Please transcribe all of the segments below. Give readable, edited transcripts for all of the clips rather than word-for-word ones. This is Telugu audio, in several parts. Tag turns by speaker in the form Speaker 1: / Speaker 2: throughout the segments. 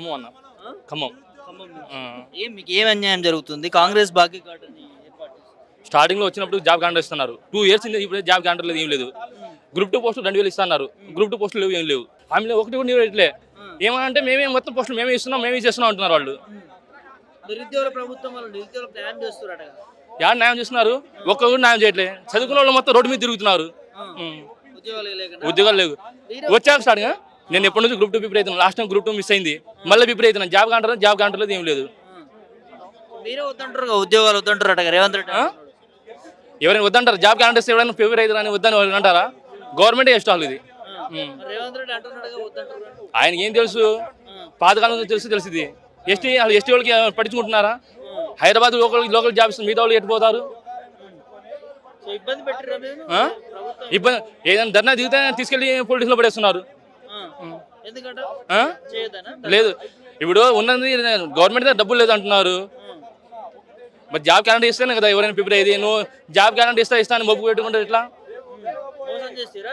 Speaker 1: ఖమ్మం అన్న.
Speaker 2: ఆ?
Speaker 1: ఖమ్మం.
Speaker 2: ఖమ్మం
Speaker 1: ఆ.
Speaker 2: నుంచి మీకు ఏం అన్యాయం జరుగుతుంది? కాంగ్రెస్ బాకీ కార్డుని ఏర్పాటు చేస్తుంది.
Speaker 1: స్టార్టింగ్లో వచ్చినప్పుడు జాబ్ క్యాలెండర్ ఇస్తున్నారు. 2 ఇయర్స్ ఇప్పుడు జాబ్ క్యాలెండర్ లేదు, ఏం లేదు. గ్రూప్ 2 పోస్టులు 2000 ఇస్తున్నారు. గ్రూప్ 2 పోస్టులు లేవు, ఏం లేవు. హామీలో ఒకటి కూడా నెరవేరట్లే. ఏమనంటే మేమే మొత్తం పోస్టులు మేమే ఇస్తున్నాం, మేమే చేస్తున్నాం అంటున్నారు వాళ్ళు.
Speaker 2: నిరుద్యోగుల ప్రభుత్వం వాళ్ళు నిరుద్యోగులకు న్యాయం చేస్తున్నారట కదా.
Speaker 1: యాడ న్యాయం చేస్తున్నారు? ఒక్కరు కూడా న్యాయం చేయట్లే. చదువుకున్న వాళ్ళు మొత్తం రోడ్డు మీద తిరుగుతున్నారు.
Speaker 2: ఉద్యోగాలు లేకుండా
Speaker 1: ఉద్యోగాలు లేవు. వచ్చాక స్టార్ట్గా నేను ఎప్పటి నుంచి గ్రూప్ 2 ప్రిపేర్ అవుతున్నాను. లాస్ట్ టైం గ్రూప్ 2 మిస్ అయింది. మళ్ళీ ప్రిపేర్ అవుతున్నాను. జాబ్ కాంటర్ లేదు, ఏం లేదు.
Speaker 2: మీరే వద్దంటారు కదా, ఉద్యోగాలు వద్దంటారట కదా రేవంత్ రెడ్డి.
Speaker 1: ఎవరైనా వద్దంటారు? జాబ్ క్యాలెండర్స్ ఎవరైనా ప్రిపేర్ అవుతారని వద్దని వాళ్ళు అంటారా? గవర్నమెంటే ఇష్టాలు ఇది.
Speaker 2: రేవంత్ రెడ్డి అంటున్నాడు కదా వద్దంటారు.
Speaker 1: ఆయనకి ఏం తెలుసు? పాతకాలం తెలిసింది. ఎస్టీ వాళ్ళకి పట్టించుకుంటున్నారా? హైదరాబాద్ లోకల్ జాబ్స్ మిగతా వాళ్ళు ఎట్టిపోతారు?
Speaker 2: సో ఇబ్బంది పెట్టిరా మీరు?
Speaker 1: ఇబ్బంది ఏదైనా ధర్నా దిగితే తీసుకెళ్లి పోలీసులో పడేస్తున్నారు.
Speaker 2: ఎందుకంటే
Speaker 1: ఆ?
Speaker 2: చేయదనా?
Speaker 1: లేదు, ఇప్పుడు ఉన్నది గవర్నమెంట్ దగ్గర డబ్బులు లేదు అంటున్నారు. మరి జాబ్ క్యాలెండర్ ఇస్తేనే కదా ఎవరైనా ప్రిపేర్ అయ్యేది. నువ్వు జాబ్ క్యాలెండర్ ఇస్తాను మొగ్గు పెట్టుకుంటే ఎట్లా?
Speaker 2: మోసం చేస్తారా?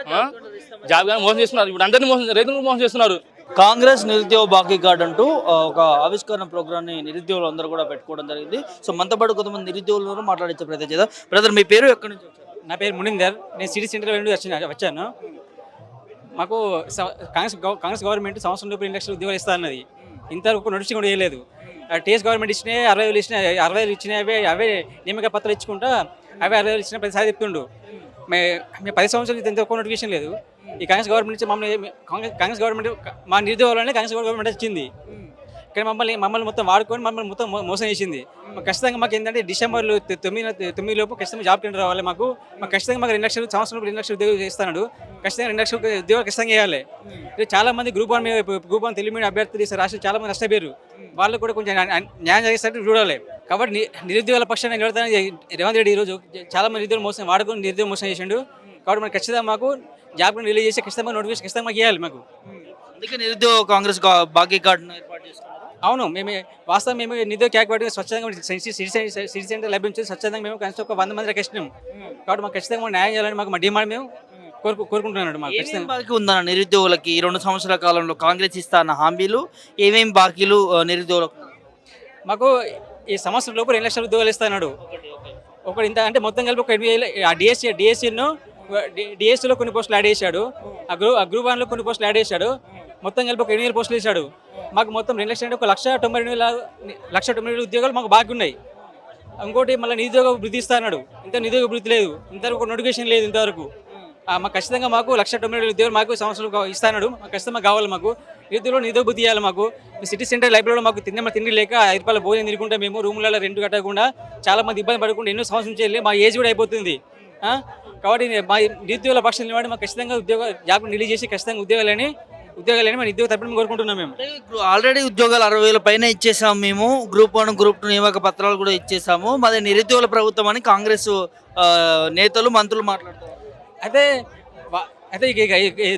Speaker 1: జాబ్ క్యాలెండర్ మోసం చేస్తున్నారు. ఇప్పుడు అందరినీ రైతులను మోసం చేస్తున్నారు.
Speaker 2: కాంగ్రెస్ నిరుద్యోగ బాకీ కార్డు అంటూ ఒక ఆవిష్కరణ ప్రోగ్రామ్ ని నిరుద్యోగులు అందరూ కూడా పెట్టుకోవడం జరిగింది. సో మనతో పాటు కొంతమంది నిరుద్యోగులను మాట్లాడించే ప్రయత్నం చేద్దాం. బ్రదర్, మీ పేరు ఎక్కడి నుంచి వచ్చారు?
Speaker 3: నా పేరు మునిందర్. నేను సిటీ సెంటర్ నుండి వచ్చాను. మాకు కాంగ్రెస్ గవర్నమెంట్ సంవత్సరం లోపు 2 లక్షల ఉద్యోగాలు ఇస్తా అన్నది. ఇంతవరకు నోటిఫికేషన్ కూడా వేయలేదు. టీఎస్ గవర్నమెంట్ ఇచ్చినాయి 60,000 ఇచ్చినాయి, 60,000 ఇచ్చినాయి. అవే నియామక పత్రాలు ఇచ్చుకుంటా అవే 60,000 ఇచ్చిన ప్రతిసారి చెప్తుండు. మేము 10 సంవత్సరాలు ఇంతవరకు నోటిఫికేషన్ లేదు. ఈ కాంగ్రెస్ గవర్నమెంట్ నుంచి మమ్మల్ని కాంగ్రెస్ గవర్నమెంట్ మా నిరుద్యోగాలనే కాంగ్రెస్ గవర్నమెంట్ వచ్చింది. కానీ మమ్మల్ని మొత్తం వాడుకొని మమ్మల్ని మొత్తం మోసం చేసింది. ఖచ్చితంగా మాకు ఏంటంటే డిసెంబర్ 9 లోపు ఖచ్చితంగా జాబ్ టెండర్ రావాలి. మాకు ఖచ్చితంగా మాకు 2 లక్షలు సంవత్సరం 2 లక్షల ఉద్యోగాలు ఇస్తున్నాడు. ఖచ్చితంగా 2 లక్షల ఉద్యోగాలు ఖచ్చితంగా వేయాలి. చాలా మంది గ్రూప్ 1 తెలుగు మీడియం అభ్యర్థులు రాష్ట్రం చాలా మంది నష్టపోయారు. వాళ్ళు కూడా కొంచెం న్యాయం చేసేటట్టు చూడాలి. కాబట్టి నిరుద్యోగుల పక్షాన నిలబడతాను రేవంత్ రెడ్డి. ఈరోజు చాలా మంది నిరుద్యోగులు మోసం వాడుకొని నిరుద్యోగ మోసం చేసిండు. కాబట్టి మనకు ఖచ్చితంగా మాకు జాబ్ రిలీజ్ చేసి ఖచ్చితంగా నోటిఫికేషన్ ఖచ్చితంగా మాకు ఇవ్వాలి. మాకు
Speaker 2: అందుకే నిరుద్యోగ కాంగ్రెస్ బాకీ కార్డును ఏర్పాటు చేసుకున్నారు.
Speaker 3: అవును, వాస్తవం మేము నిరుద్యోగ క్యాక్వాటి స్వచ్ఛందంగా సిటీ సెంటర్ లభించేది స్వచ్ఛందంగా మేము కనీసం ఒక 100 మంది ఇచ్చినాం. కాబట్టి మాకు ఖచ్చితంగా న్యాయం చేయాలని మాకు మా డిమాండ్ మేము కోరుకుంటున్నాడు. మాకు ఖచ్చితంగా
Speaker 2: బాకీ ఉందన్న నిరుద్యోగులకి 2 సంవత్సరాల కాలంలో కాంగ్రెస్ ఇస్తా అన్న హామీలు ఏమేమి బాకీలు నిరుద్యోగులకు?
Speaker 3: మాకు ఈ సంవత్సరం లోపు 2 లక్షల ఉద్యోగాలు ఇస్తున్నాడు. ఒకటి ఇంత అంటే మొత్తం కలిపి ఒక 8,000. ఆ డిఎస్సీలో కొన్ని పోస్టులు యాడ్ చేశాడు. ఆ గ్రూప్ 1లో కొన్ని పోస్టులు యాడ్ చేశాడు. మొత్తం కలిపి ఒక 8,000 పోస్టులు వేశాడు. మాకు మొత్తం 2 లక్షలు అంటే 1,92,000 ఉద్యోగాలు మాకు బాకీ ఉన్నాయి. ఇంకోటి మళ్ళీ నిరుద్యోగ వృద్ధి ఇస్తాడు. ఇంత నిరుద్యోగ వృద్ధి లేదు, ఇంతవరకు నోటిఫికేషన్ లేదు. ఇంతవరకు మాకు ఖచ్చితంగా మాకు 1,92,000 ఉద్యోగాలు మాకు సంవత్సరం ఇస్తాడు. మాకు ఖచ్చితంగా కావాలి. మాకు నిరుద్యోగ బుద్ధి ఇవ్వాలి. మాకు సిటీ సెంటర్ లైబ్రరీలో మాకు తిండి లేక 5 రూపాయల భోజనం తిరుగుకుంటే మేము రూములలో రెంట్ కట్టకుండా చాలా మంది ఇబ్బంది పడకుండా ఎన్నో సంవత్సరం నుంచి వెళ్ళి మా ఏజ్ కూడా అయిపోతుంది. కాబట్టి మా నిరుద్యోగుల పక్షాన్ని నిలబడి మాకు ఖచ్చితంగా జాబ్ రిలీజ్ చేసి ఖచ్చితంగా ఉద్యోగాలని మా నిరుద్యోగ తరపున కోరుకుంటున్నాం. మేము
Speaker 2: ఆల్రెడీ ఉద్యోగాలు 60,000 పైన ఇచ్చేసాము. మేము గ్రూప్ 1 గ్రూప్ 2 నియామక పత్రాలు కూడా ఇచ్చేసాము. మాది నిరుద్యోగుల ప్రభుత్వం అని కాంగ్రెస్ నేతలు మంత్రులు మాట్లాడుతారు.
Speaker 3: అయితే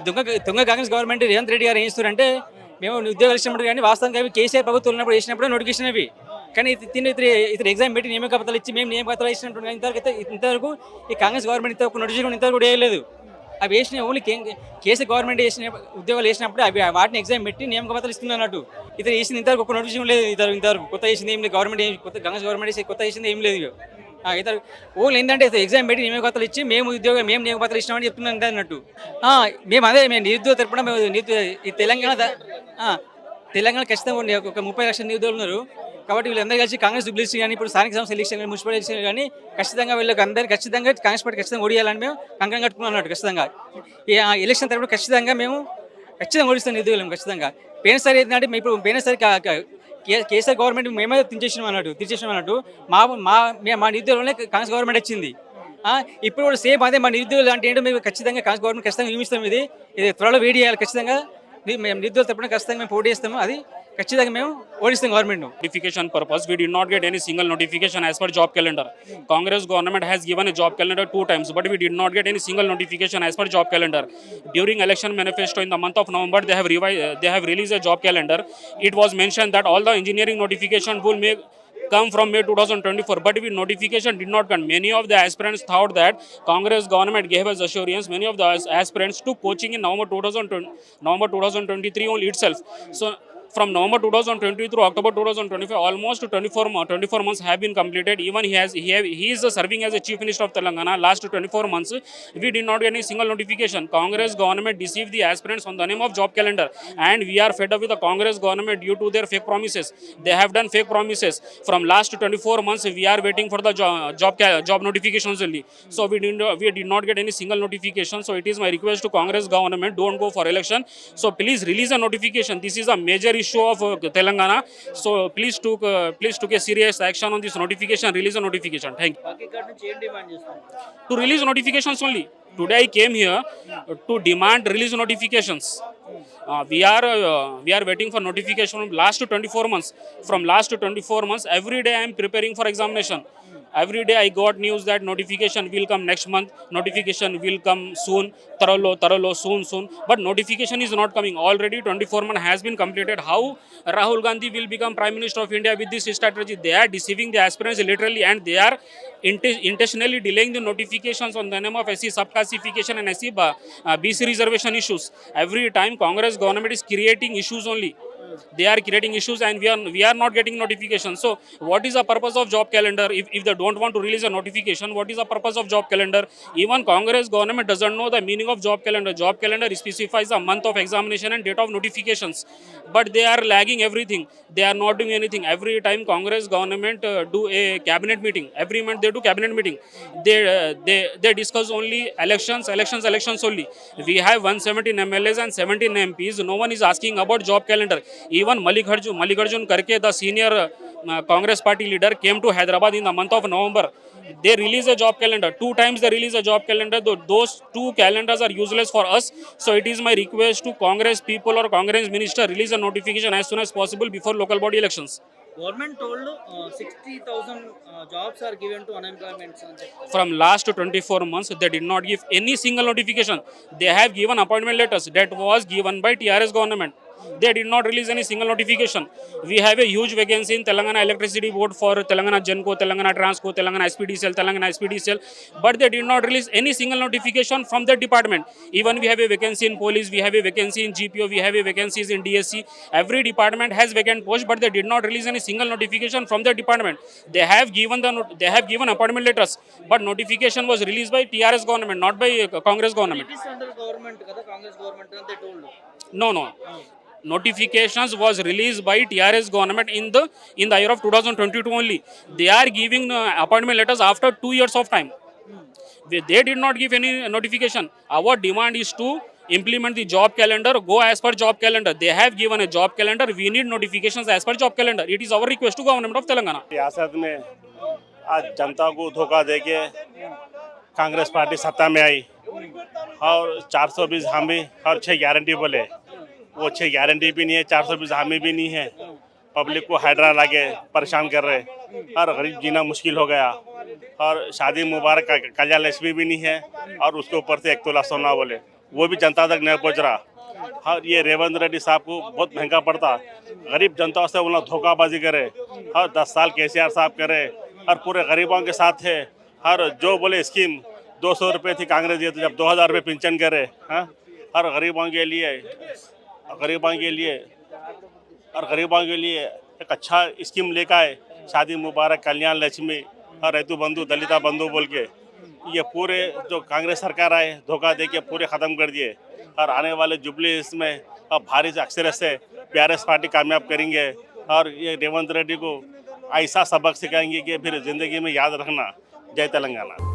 Speaker 3: దొంగ కాంగ్రెస్ గవర్నమెంట్ రేవంత్ రెడ్డి గారు ఏం చేస్తారంటే మేము ఉద్యోగాలు ఇచ్చినప్పుడు కానీ వాస్తవంగా అవి కేసీఆర్ ప్రభుత్వం ఉన్నప్పుడు వేసినప్పుడు నోటిఫికేషన్ అవి. కానీ ఇతర ఎగ్జామ్ పెట్టి నియామక పత్రాలు ఇచ్చి మేము నియామక పత్రాలు ఇచ్చినట్టు ఇంతవరకు ఈ కాంగ్రెస్ గవర్నమెంట్ ఒక నోటిఫికేషన్ ఇంతవరకు కూడా వేయలేదు. అవి వేసిన ఓన్లీ కేసీఆర్ గవర్నమెంట్ వేసిన ఉద్యోగాలు వేసినప్పుడు అవి వాటిని ఎగ్జామ్ పెట్టి నియామక పత్రాలు ఇస్తుంది అన్నట్టు. ఇతను వేసింది ఇంతవరకు ఒక నోటిఫికేషన్ లేదు. ఇంతవరకు కొత్త వేసింది ఏం లేదు. గవర్నమెంట్ కొత్త కాంగ్రెస్ గవర్నమెంట్ కొత్త వేసింది ఏం లేదు. ఇతర ఓన్లీ ఏంటంటే ఎగ్జామ్ పెట్టి నియామక పత్రాలు ఇచ్చి మేము నియామక పత్రాలు ఇచ్చినామని చెప్తున్నాం అన్నట్టు. మేము నిరుద్యోగ తరపున ఈ తెలంగాణ ఖచ్చితంగా ఒక 30 లక్షల నిరుద్యోగులు ఉన్నారు. కాబట్టి వీళ్ళందరూ కలిసి కాంగ్రెస్ జూబ్లీస్ కానీ ఇప్పుడు స్థానిక సంస్థ ఎలక్షన్ కానీ మున్సిపల్ ఎలక్షన్ కానీ ఖచ్చితంగా వీళ్ళకి అందరికీ ఖచ్చితంగా కాంగ్రెస్ పార్టీ ఖచ్చితంగా ఓడియాలని మేము కంకణం కట్టుకున్నాం అన్నట్టు. ఖచ్చితంగా ఈ ఎలక్షన్ తరపున ఖచ్చితంగా ఓడిస్తాం నిరుద్యోగులు ఖచ్చితంగా. పోయినసారి ఏంటంటే ఇప్పుడు పోయినసారి కేసీఆర్ గవర్నమెంట్ మేమే తీర్చేసినాం అన్నట్టు మా నిరుద్యోగులనే కాంగ్రెస్ గవర్నమెంట్ వచ్చింది. ఇప్పుడు కూడా సేమ్ అదే మా నిరుద్యోగులు అంటే ఏంటో మేము ఖచ్చితంగా కాంగ్రెస్ గవర్నమెంట్ ఖచ్చితంగా నియమిస్తాం. ఇది త్వరలో వేడి చేయాలి. ఖచ్చితంగా మేము నిరుద్యోగుల తరపున ఖచ్చితంగా మేము పోటీ చేస్తాము. అది ఖచ్చితంగా మేము ఓడిస్తాం government.
Speaker 4: Notification purpose, we did not get any single notification as per job calendar. Congress government has given a job calendar 2 times, but we did not get any single notification as per job calendar. During election manifesto in the month of November, they have released a job calendar. It was mentioned that all the engineering notification will come from May 2024, but the notification did not come. Many of the aspirants thought that Congress government gave us assurance. Many of the aspirants took coaching in November 2023 only itself. So From November 2020 through October 2025, almost 24 months have been completed. Even he is serving as a chief minister of Telangana. Last 24 months, we did not get any single notification. Congress government deceived the aspirants on the name of job calendar, and we are fed up with the Congress government due to their fake promises. They have done fake promises. From last 24 months, we are waiting for the job notifications only. So we did not get any single notification. So it is my request to Congress government, don't go for election. So please release a notification. This is a major issue of Telangana. So please took a serious action on this notification. Release a notification. Thank you.
Speaker 2: బాకీ కార్డ్ నుంచి ఏం డిమాండ్ చేస్తున్నారు?
Speaker 4: To release notifications only. Today I came here to demand release notifications. We are waiting for notification from last 24 months. From last 24 months, every day I am preparing for examination. Every day I got news that notification will come next month, notification will come soon, thoroughly, soon. But notification is not coming. Already 24 months has been completed. How Rahul Gandhi will become Prime Minister of India with this strategy? They are deceiving the aspirants literally, and they are intentionally delaying the notifications on the name of SC subclassification and SC BC reservation issues. Every time Congress government is creating issues only. They are creating issues, and we are not getting notifications. So what is the purpose of job calendar? If they don't want to release a notification, what is the purpose of job calendar? Even Congress government doesn't know the meaning of job calendar. Job calendar specifies a month of examination and date of notifications, but they are lagging everything. They are not doing anything. Every time Congress government do a cabinet meeting, every month they do cabinet meeting. They discuss only elections only. We have 117 MLAs and 17 MPs. No one is asking about job calendar. Even Mallikarjun Karke, the senior Congress party leader, came to Hyderabad in the month of November. They release a job calendar. 2 times they release a job calendar. Those 2 calendars are useless for us. So it is my request to Congress people or Congress minister, release a notification as soon as possible before local body elections.
Speaker 2: Government told 60,000 jobs are given to unemployments అని చెప్పి.
Speaker 4: From last 24 months, they did not give any single notification. They have given appointment letters that was given by TRS government. They did not release any single notification. We have a huge vacancy in Telangana Electricity Board for Telangana Genco, Telangana Transco, Telangana SPDCL, but they did not release any single notification from that department. Even we have a vacancy in police, we have a vacancy in GPO, we have a vacancies in DSC. Every department has vacant post, but they did not release any single notification from that department. They have given appointment letters, but notification was released by TRS government, not by Congress government.
Speaker 2: It is under government కదా, కాంగ్రెస్ గవర్నమెంట్ అని they told.
Speaker 4: No. Notifications was released by TRS government in the year of 2022 only. They are giving appointment letters after 2 years of time. They did not give any notification. Our demand is to implement the job calendar, go as per job calendar. They have given a job calendar. We need notifications as per job calendar. It is our request to government of Telangana.
Speaker 5: रियासत में आज जनता को धोखा देके कांग्रेस पार्टी सत्ता में आई और 420 हामी और 6 गारंटी बोले। वो 6 गारंटी भी नहीं है, 420 हामी भी नहीं है। पब्लिक को हाइड्रा लाके परेशान कर रहे और गरीब जीना मुश्किल हो गया। और शादी मुबारक का कल्याण लक्ष्मी भी नहीं है और उसके ऊपर से 1 तोला सोना बोले, वो भी जनता तक नहीं पहुँच रहा। और ये रेवंत रेड्डी साहब को बहुत महंगा पड़ता। गरीब जनता से उन्हें धोखाबाजी करे और 10 साल KCR साहब करे और पूरे गरीबों के साथ है। और जो बोले स्कीम 200 रुपये थी कांग्रेस ये तो जब 2000 रुपये पेंशन करे। हाँ, और गरीबों के लिए एक अच्छा स्कीम लेकर आए, शादी मुबारक, कल्याण लक्ष्मी और ऋतु बंधु, दलिता बंधु बोल के। ये पूरे जो कांग्रेस सरकार आए धोखा दे के पूरे ख़त्म कर दिए। और आने वाले जुबली इसमें अब भारी अक्षर से PRS पार्टी कामयाब करेंगे और ये रेवंत रेड्डी को ऐसा सबक सिखाएंगे कि फिर ज़िंदगी में याद रखना। जय तेलंगाना।